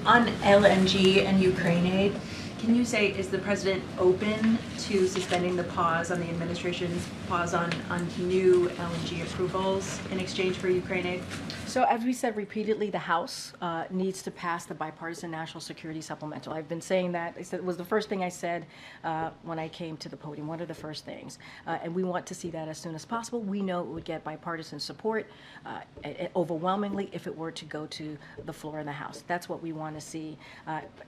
On LNG and Ukraine aid, can you say, is the president open to suspending the pause on the administration's pause on new LNG approvals in exchange for Ukraine aid? So as we said repeatedly, the House needs to pass the bipartisan national security supplemental. I've been saying that. It was the first thing I said when I came to the podium, one of the first things. And we want to see that as soon as possible. We know it would get bipartisan support overwhelmingly if it were to go to the floor in the House. That's what we want to see.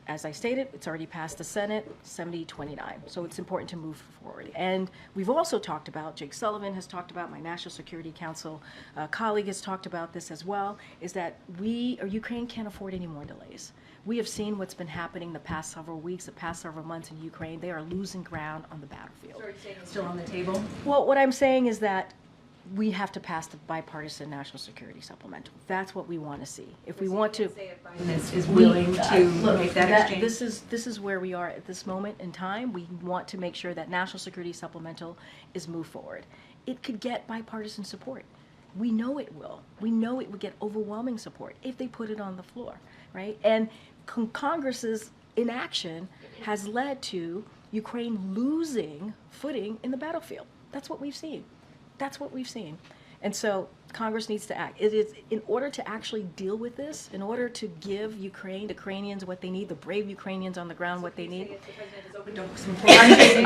As I stated, it's already passed the Senate, 70-29. So it's important to move forward. And we've also talked about, Jake Sullivan has talked about, my National Security Council colleague has talked about this as well, is that Ukraine can't afford any more delays. We have seen what's been happening the past several weeks, the past several months in Ukraine. They are losing ground on the battlefield. So are you saying it's still on the table? Well, what I'm saying is that we have to pass the bipartisan national security supplemental. That's what we want to see. If we want to, Biden is willing to make that exchange. This is where we are at this moment in time. We want to make sure that national security supplemental is moved forward. It could get bipartisan support. We know it will. We know it would get overwhelming support if they put it on the floor, right? And Congress's inaction has led to Ukraine losing footing in the battlefield. That's what we've seen. That's what we've seen. And so Congress needs to act. It is in order to actually deal with this, in order to give the Ukrainians what they need, the brave Ukrainians on the ground what they need.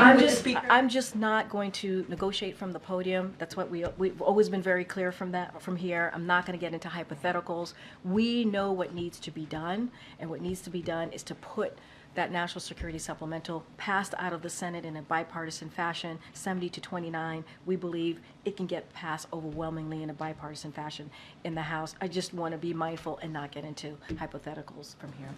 I'm just not going to negotiate from the podium. That's what we've always been very clear from here. I'm not going to get into hypotheticals. We know what needs to be done, and what needs to be done is to put that national security supplemental passed out of the Senate in a bipartisan fashion, 70-29. We believe it can get passed overwhelmingly in a bipartisan fashion in the House. I just want to be mindful and not get into hypotheticals from here.